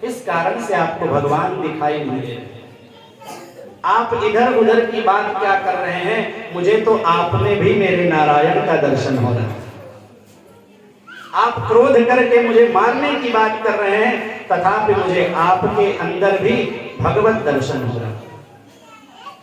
इस कारण से आपको भगवान दिखाई नहीं दे रहे। आप इधर उधर की बात क्या कर रहे हैं, मुझे तो आप में भी मेरे नारायण का दर्शन हो रहा है। आप क्रोध करके मुझे मारने की बात कर रहे हैं, तथापि मुझे आपके अंदर भी भगवत दर्शन हो रहा है।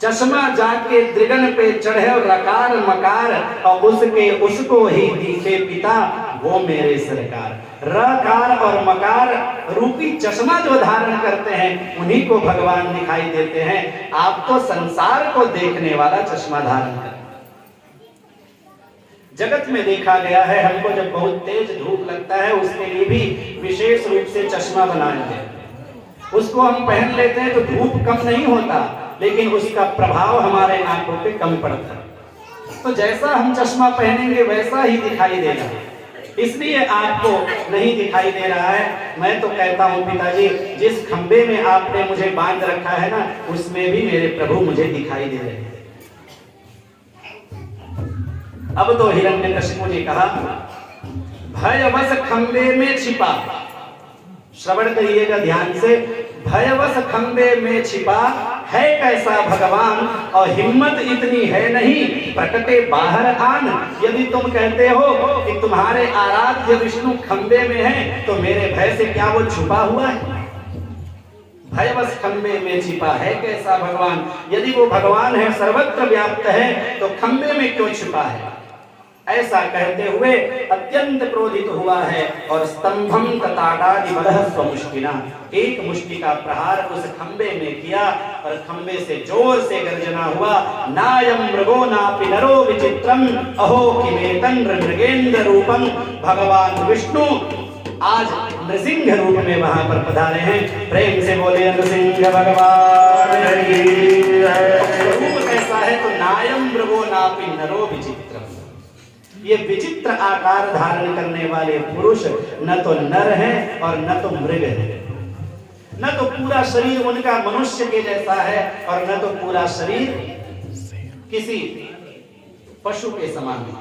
चश्मा जाके दृगन पे चढ़े और रकार मकार और उसके उसको ही दिखे पिता, वो मेरे सरकार। रकार और मकार रूपी चश्मा जो धारण करते हैं उन्हीं को भगवान दिखाई देते हैं। आप तो संसार को देखने वाला चश्मा धारण करते हैं। जगत में देखा गया है, हमको जब बहुत तेज धूप लगता है उसके लिए भी विशेष रूप से चश्मा बनाए गए, उसको हम पहन लेते हैं तो धूप कम नहीं होता, लेकिन उसका प्रभाव हमारे आंखों पे कम पड़ता है। तो जैसा हम चश्मा पहनेंगे वैसा ही दिखाई देगा, इसलिए आपको नहीं दिखाई दे रहा है। मैं तो कहता हूँ पिताजी, जिस खंबे में आपने मुझे बांध रखा है ना, उसमें भी मेरे प्रभु मुझे दिखाई दे रहे हैं। अब तो हिरण्यकशिपु ने कहा, भयवश खंबे में छिपा, श्रवण करिएगा ध्यान से, भयवश खंबे में छिपा है कैसा भगवान, और हिम्मत इतनी है नहीं प्रकटे बाहर आन। यदि तुम कहते हो कि तुम्हारे आराध्य विष्णु खंबे में है, तो मेरे भय से क्या वो छुपा हुआ है? भयवश खंबे में छिपा है कैसा भगवान, यदि वो भगवान है, सर्वत्र व्याप्त है, तो खंबे में क्यों छिपा है? ऐसा कहते हुए अत्यंत क्रोधित हुआ है और स्तंभम तताडादिवदः स्वमुष्टिना, एक मुष्टि का प्रहार उस खंबे में किया और खंबे से जोर से गर्जना हुआ, नायम मृगो नापि नरो विचित्रम अहो किमेतन मृगेंद्र रूपम। भगवान विष्णु आज नृसिंह रूप में वहां पर पधारे हैं। प्रेम से बोले नृसिंह भगवान की जय। रूप कैसा है तो नायम मृगो नापि नरो विचित्रम, ये विचित्र आकार धारण करने वाले पुरुष न तो नर है और न तो मृग है, न तो पूरा शरीर उनका मनुष्य के जैसा है और न तो पूरा शरीर किसी पशु के समान है।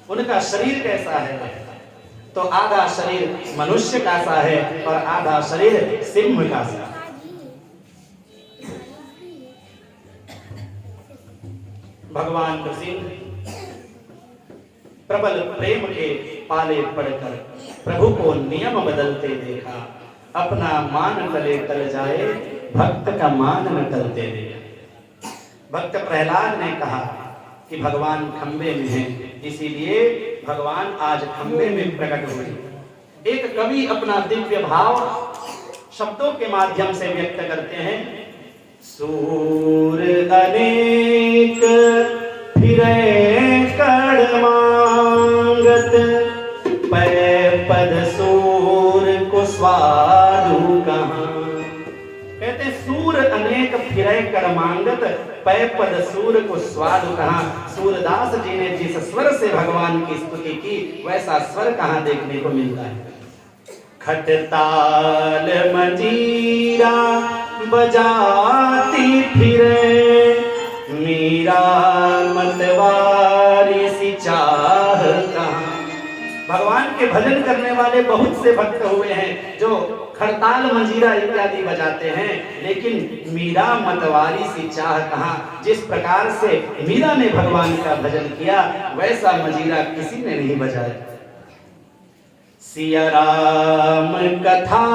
उनका शरीर कैसा है तो आधा शरीर मनुष्य का सा है और आधा शरीर सिंह का सा। भगवान नृसिंह प्रबल प्रेम के पाले पड़कर प्रभु को नियम बदलते देखा, अपना मान तले तल जाए, भक्त का मान न टलते देखा। भक्त प्रहलाद ने कहा कि भगवान खंबे में हैं, इसीलिए भगवान आज खंबे में प्रकट हुए। एक कवि अपना दिव्य भाव शब्दों के माध्यम से व्यक्त करते हैं, सूर अनेक फिरे कड़ मांगत, पै पद सूर को स्वादु कहाँ। कहते सूर अनेक फिरे कड़ मांगत, पै पद सूर को स्वादु कहाँ। सूरदास जी ने जिस स्वर से भगवान की स्तुति की, वैसा स्वर कहाँ देखने को मिलता है। खटताल मंजीरा बजाती फिरे, मीरा मतवारी सी चाह कहाँ। भगवान के भजन करने वाले बहुत से भक्त हुए हैं जो खड़ताल मंजीरा इत्यादि बजाते हैं, लेकिन मीरा मतवारी सी चाह कहाँ। जिस प्रकार से मीरा ने भगवान का भजन किया, वैसा मंजीरा किसी ने नहीं बजाया। सिया राम कथा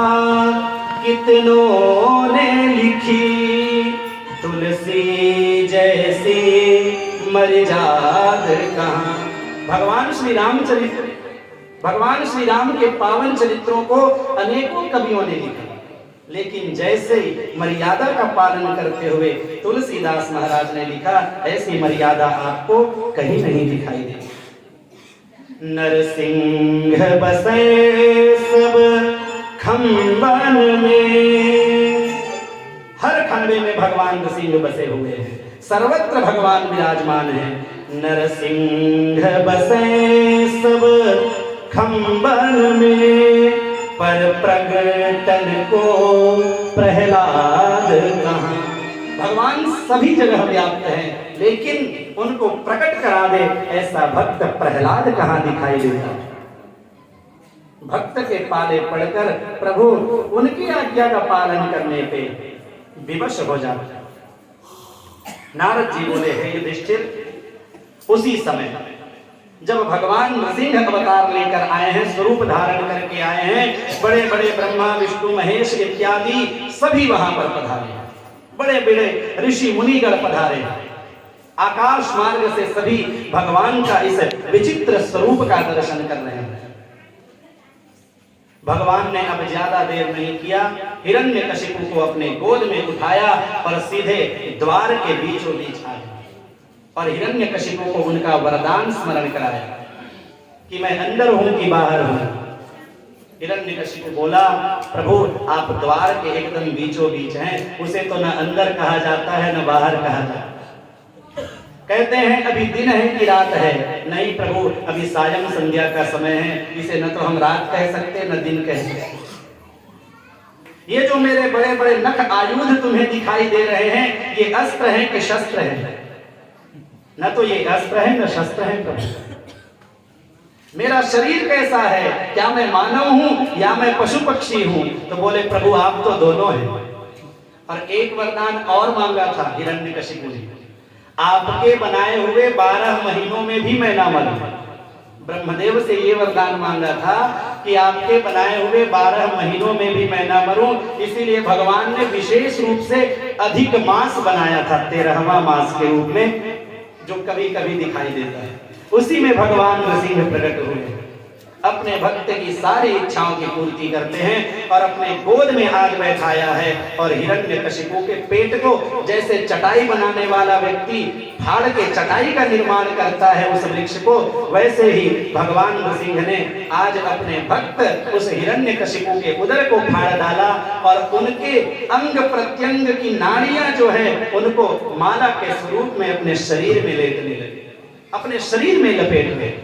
कितनों ने लिखी, तुलसी जैसी मर्याद कहाँ। भगवान श्री रामचरित्र, भगवान श्री राम के पावन चरित्रों को अनेकों कवियों ने लिखा, लेकिन जैसे मर्यादा का पालन करते हुए तुलसीदास महाराज ने लिखा, ऐसी मर्यादा आपको कहीं नहीं दिखाई देगी। नरसिंह बसे सब खंबन में, हर खंबे में भगवान नरसिंह बसे हुए हैं, सर्वत्र भगवान विराजमान है। नरसिंह बसे सब खंबन में, पर प्रगटन को प्रहलाद कहाँ। भगवान सभी जगह व्याप्त हैं, लेकिन उनको प्रकट करा दे ऐसा भक्त प्रहलाद कहाँ दिखाई देता। भक्त के पाले पड़कर प्रभु उनकी आज्ञा का पालन करने पे विवश हो जाता है। नारद जी बोले, हे युधिष्ठिर, उसी समय जब भगवान नृसिंह अवतार लेकर आए हैं, स्वरूप धारण करके आए हैं, बड़े बड़े ब्रह्मा विष्णु महेश इत्यादि सभी वहां पर पधारे, बड़े बड़े ऋषि मुनिगण पधारे, आकाश मार्ग से सभी भगवान का इस विचित्र स्वरूप का दर्शन कर रहे हैं। भगवान ने अब ज्यादा देर नहीं किया, हिरण्यकशिपु को अपने गोद में उठाया और सीधे द्वार के बीचों बीच आ गया और हिरण्यकशिपु को उनका वरदान स्मरण कराया कि मैं अंदर हूं कि बाहर हूं। हिरण्यकशिपु बोला, प्रभु आप द्वार के एकदम बीचों बीच हैं, उसे तो न अंदर कहा जाता है न बाहर कहा जाता है। कहते हैं अभी दिन है कि रात है? नहीं प्रभु, अभी सायं संध्या का समय है, इसे न तो हम रात कह सकते न दिन कह सकते। ये जो मेरे बड़े बड़े नख आयुध तुम्हें दिखाई दे रहे हैं, ये अस्त्र हैं कि शस्त्र हैं? न तो ये अस्त्र है न शस्त्र है प्रभु। मेरा शरीर कैसा है? क्या मैं मानव हूं या मैं पशु पक्षी हूं? तो बोले प्रभु आप तो दोनों हैं। और एक वरदान और मांगा था हिरण्यकशिपु ने, आपके बनाए हुए 12 महीनों में भी मैं ना मरूं। ब्रह्मदेव से ये वरदान मांगा था कि आपके बनाए हुए 12 महीनों में भी मैं ना मरूं, इसीलिए भगवान ने विशेष रूप से अधिक मास बनाया था, 13वां मास के रूप में, जो कभी कभी दिखाई देता है। उसी में भगवान नृसिंह प्रकट हुए, अपने भक्त की सारी इच्छाओं की पूर्ति करते हैं और अपने गोद में आज बैठाया है। और हिरण्यकशिपु के पेट को जैसे चटाई बनाने वाला व्यक्ति फाड़ के चटाई का निर्माण करता है उस वृक्ष को, वैसे ही भगवान नृसिंह ने आज अपने भक्त उस हिरण्यकशिपु के उदर को फाड़ डाला और उनके अंग प्रत्यंग की नाड़ियां जो है उनको माला के स्वरूप में अपने शरीर में लेटने लगे, अपने शरीर में लपेट गए।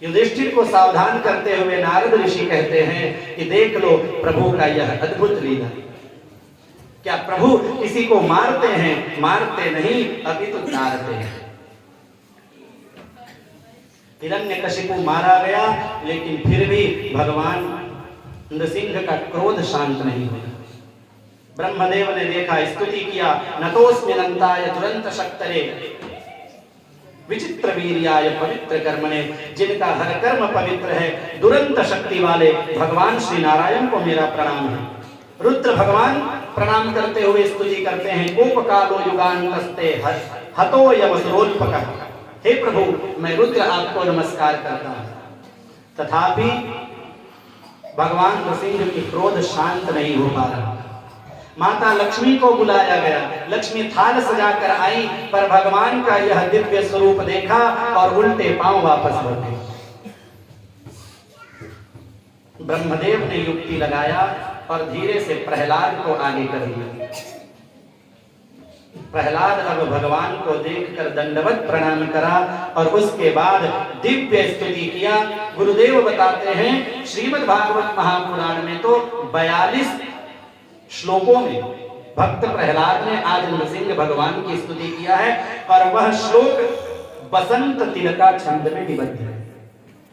युधिष्ठिर को सावधान करते हुए नारद ऋषि कहते हैं कि देख लो प्रभु का यह अद्भुत लीला। क्या प्रभु किसी को मारते हैं? मारते नहीं, अभी तो तारते हैं। हिरण्यकशिपु मारा गया, लेकिन फिर भी भगवान नृसिंह का क्रोध शांत नहीं हुआ। ब्रह्मदेव ने देखा, स्तुति किया, नतोस्मिनन्ताय तुरंत शक्तरे विचित्र वीर्याय पवित्र कर्मणे, जिनका हर कर्म पवित्र है, दुरंत शक्ति वाले भगवान श्री नारायण को मेरा प्रणाम है। रुद्र भगवान प्रणाम करते हुए स्तुति करते हैं, कोप कालो युगान्तस्ते हतो यमसुरोल्पकः। हे प्रभु, मैं रुद्र आपको नमस्कार करता हूं। तथापि भगवान नृसिंह की क्रोध शांत नहीं हो पा रहा। माता लक्ष्मी को बुलाया गया, लक्ष्मी थाल सजाकर आई, पर भगवान का यह दिव्य स्वरूप देखा और उल्टे पांव वापस लौटे। ब्रह्मदेव ने युक्ति लगाया और धीरे से प्रहलाद को आगे कर दिया। प्रहलाद अब भगवान को देखकर दंडवत प्रणाम करा और उसके बाद दिव्य स्तुति किया। गुरुदेव बताते हैं श्रीमद् भागवत महापुराण में तो 42 श्लोकों में भक्त प्रहलाद ने आज नृसिंह भगवान की स्तुति किया है और वह श्लोक बसंत तिलका छंद में निबद्ध है।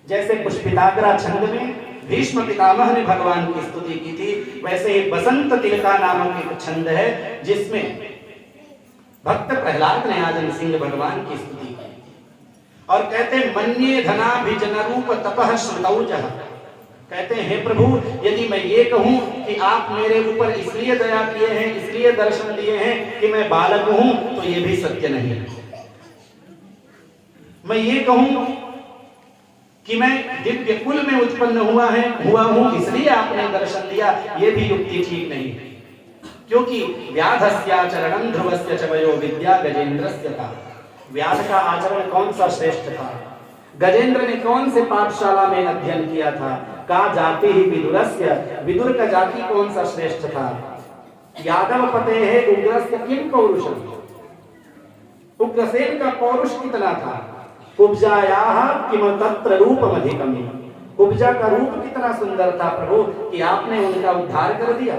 जैसे पुष्पिताग्रा छंद में भीष्म पितामह ने भगवान की स्तुति की थी, वैसे ही बसंत तिलका नामक एक छंद है जिसमें भक्त प्रहलाद ने आज नृसिंह भगवान की स्तुति की और कहते मन्ये धनाभिजन रूप तपः श्रुतौजः। कहते हैं हे प्रभु, यदि मैं ये कहूं कि आप मेरे ऊपर इसलिए दया किए हैं, इसलिए दर्शन दिए हैं कि मैं बालक हूं, तो ये भी सत्य नहीं है। मैं ये कहूं कि मैं दिव्य कुल में उत्पन्न हुआ हूं इसलिए आपने दर्शन दिया, ये भी युक्ति ठीक नहीं है। क्योंकि व्याधस्याचरणं ध्रुवस्य च वयो विद्या गजेंद्रस्य था। व्याध का आचरण कौन सा श्रेष्ठ था? गजेंद्र ने कौन से पाठशाला में अध्ययन किया था? का जाति ही विदुरस्य, विदुर का जाति कौन सा श्रेष्ठ था? यादव पते है उग्रस्य किम पौरुषम, उग्रसेन का पौरुष कितना था? उपजायाः किम तत्र रूपमधिकम्, उपजा का रूप कितना सुंदर था प्रभु कि आपने उनका उद्धार कर दिया।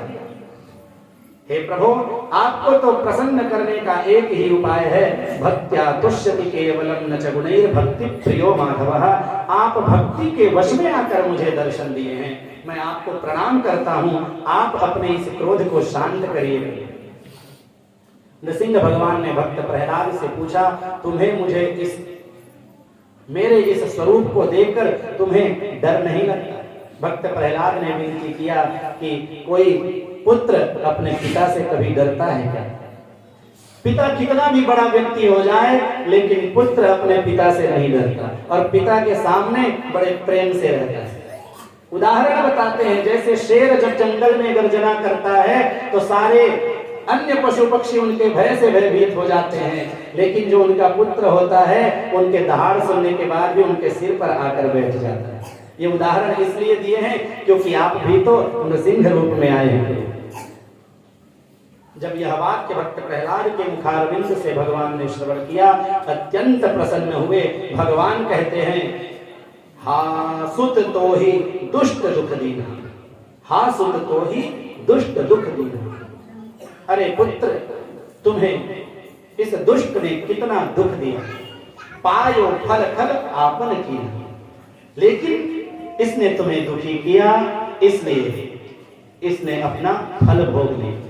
हे प्रभु, आपको तो प्रसन्न करने का एक ही उपाय है, भक्त्या तुष्यति केवलम न च गुणैर्भक्ति प्रियो माधवः। आप भक्ति के वश में आकर मुझे दर्शन दिए हैं, मैं आपको प्रणाम करता हूं, आप अपने इस क्रोध को शांत करिए। नृसिंह भगवान ने भक्त प्रहलाद से पूछा, तुम्हें मुझे मेरे इस स्वरूप को देखकर तुम्हें डर नहीं लगता? भक्त प्रहलाद ने विनती किया कि कोई पुत्र अपने पिता से कभी डरता है क्या? पिता कितना भी बड़ा व्यक्ति हो जाए, लेकिन पुत्र अपने पिता से नहीं डरता और पिता के सामने बड़े प्रेम से रहता है। उदाहरण बताते हैं, जैसे शेर जब जंगल में गर्जना करता है तो सारे अन्य पशु पक्षी उनके भय से भयभीत हो जाते हैं, लेकिन जो उनका पुत्र होता है उनके दहाड़ सुनने के बाद भी उनके सिर पर आकर बैठ जाता है। ये उदाहरण इसलिए दिए हैं क्योंकि आप भी तो नृसिंह रूप में आए हैं। जब यह वाक्य भक्त प्रहलाद के मुखारविंद से भगवान ने श्रवण किया, अत्यंत प्रसन्न हुए। भगवान कहते हैं, हा सुत तो ही दुष्ट दुख दीना, हा सुत तो ही दुष्ट दुख दीना। अरे पुत्र, तुम्हें इस दुष्ट ने कितना दुख दिया, पायो फल फल आपन किया, लेकिन इसने तुम्हें दुखी किया, इसलिए इसने अपना फल भोग लिया।